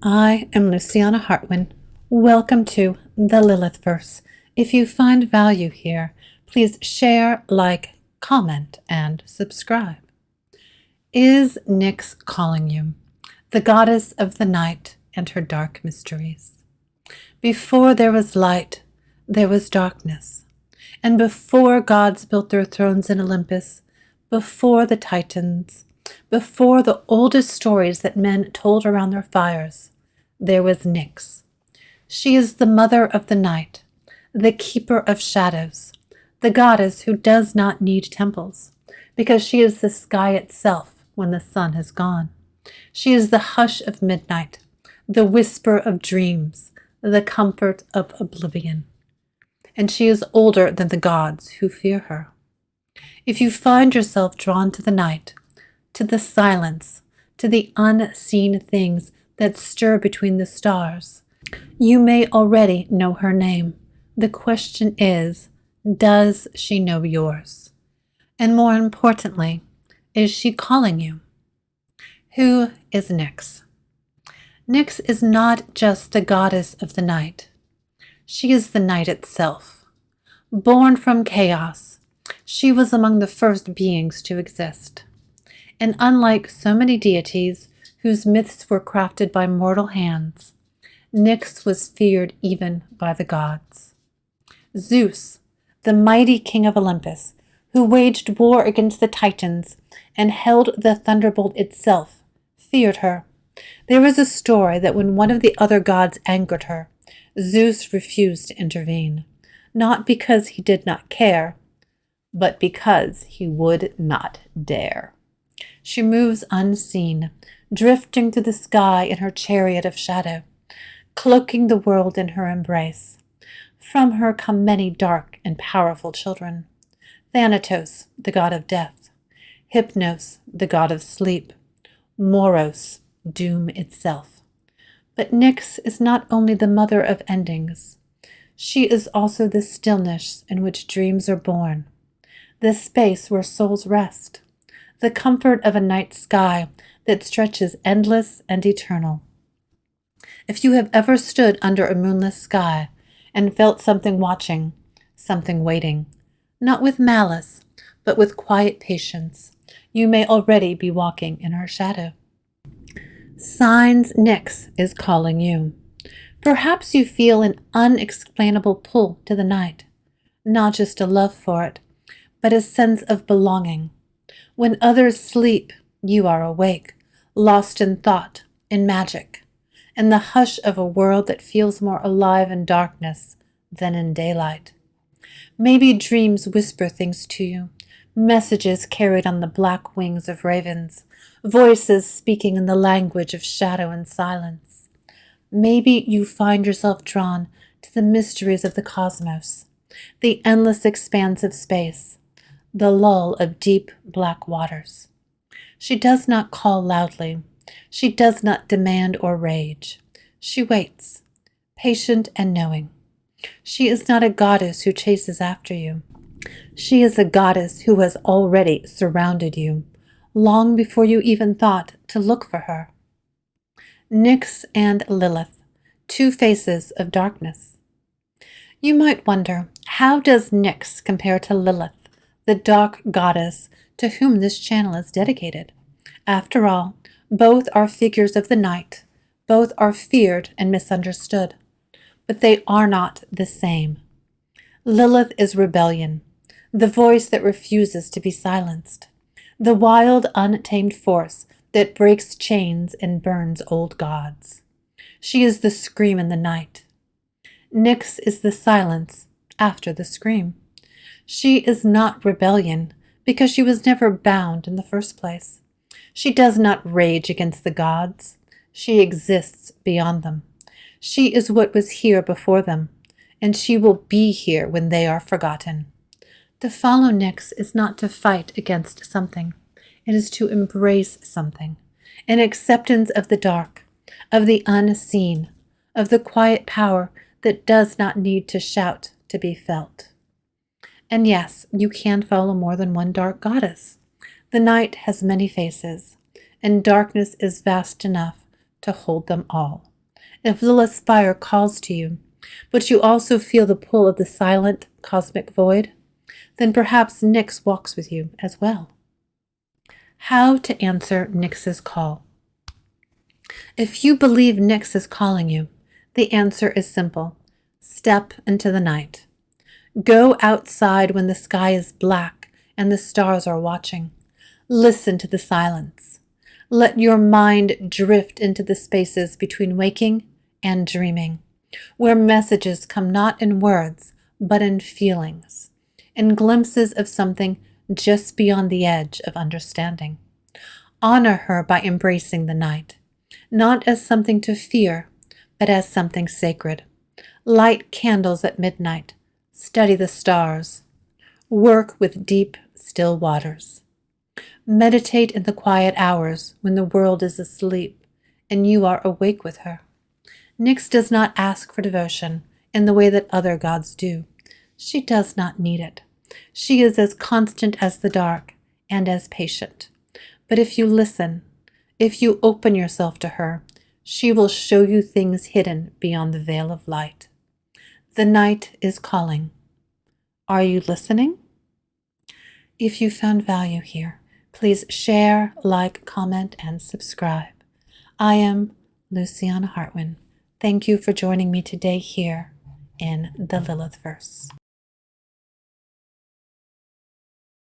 I am Luciana Hartwin. Welcome to the Lilith verse. If you find value here, please share, like, comment, and subscribe. Is Nyx calling you, the goddess of the night and her dark mysteries? Before there was light, there was darkness. And before gods built their thrones in Olympus, before the Titans, before the oldest stories that men told around their fires, there was Nyx. She is the mother of the night, the keeper of shadows, the goddess who does not need temples, because she is the sky itself when the sun has gone. She is the hush of midnight, the whisper of dreams, the comfort of oblivion. And she is older than the gods who fear her. If you find yourself drawn to the night, to the silence, to the unseen things that stir between the stars, you may already know her name. The question is, does she know yours? And more importantly, is she calling you? Who is Nyx? Nyx is not just the goddess of the night. She is the night itself. Born from chaos, she was among the first beings to exist. And unlike so many deities whose myths were crafted by mortal hands, Nyx was feared even by the gods. Zeus, the mighty king of Olympus, who waged war against the Titans and held the thunderbolt itself, feared her. There is a story that when one of the other gods angered her, Zeus refused to intervene, not because he did not care, but because he would not dare. She moves unseen, drifting through the sky in her chariot of shadow, cloaking the world in her embrace. From her come many dark and powerful children. Thanatos, the god of death. Hypnos, the god of sleep. Moros, doom itself. But Nyx is not only the mother of endings. She is also the stillness in which dreams are born, the space where souls rest, the comfort of a night sky that stretches endless and eternal. If you have ever stood under a moonless sky and felt something watching, something waiting, not with malice, but with quiet patience, you may already be walking in her shadow. Signs Nyx is calling you. Perhaps you feel an unexplainable pull to the night, not just a love for it, but a sense of belonging. When others sleep, you are awake, lost in thought, in magic, in the hush of a world that feels more alive in darkness than in daylight. Maybe dreams whisper things to you, messages carried on the black wings of ravens, voices speaking in the language of shadow and silence. Maybe you find yourself drawn to the mysteries of the cosmos, the endless expanse of space, the lull of deep black waters. She does not call loudly. She does not demand or rage. She waits, patient and knowing. She is not a goddess who chases after you. She is a goddess who has already surrounded you, long before you even thought to look for her. Nyx and Lilith, two faces of darkness. You might wonder, how does Nyx compare to Lilith, the dark goddess to whom this channel is dedicated? After all, both are figures of the night, both are feared and misunderstood, but they are not the same. Lilith is rebellion, the voice that refuses to be silenced, the wild, untamed force that breaks chains and burns old gods. She is the scream in the night. Nyx is the silence after the scream. She is not rebellion because she was never bound in the first place. She does not rage against the gods. She exists beyond them. She is what was here before them, and she will be here when they are forgotten. To follow Nyx is not to fight against something. It is to embrace something, an acceptance of the dark, of the unseen, of the quiet power that does not need to shout to be felt. And yes, you can follow more than one dark goddess. The night has many faces, and darkness is vast enough to hold them all. If Lilith's fire calls to you, but you also feel the pull of the silent cosmic void, then perhaps Nyx walks with you as well. How to answer Nyx's call. If you believe Nyx is calling you, the answer is simple. Step into the night. Go outside when the sky is black and the stars are watching. Listen to the silence. Let your mind drift into the spaces between waking and dreaming, where messages come not in words, but in feelings, in glimpses of something just beyond the edge of understanding. Honor her by embracing the night, not as something to fear, but as something sacred. Light candles at midnight. Study the stars. Work with deep, still waters. Meditate in the quiet hours when the world is asleep and you are awake with her. Nyx does not ask for devotion in the way that other gods do. She does not need it. She is as constant as the dark and as patient. But if you listen, if you open yourself to her, she will show you things hidden beyond the veil of light. The night is calling. Are you listening? If you found value here, please share, like, comment, and subscribe. I am Luciana Hartwin. Thank you for joining me today here in the Lilith Verse.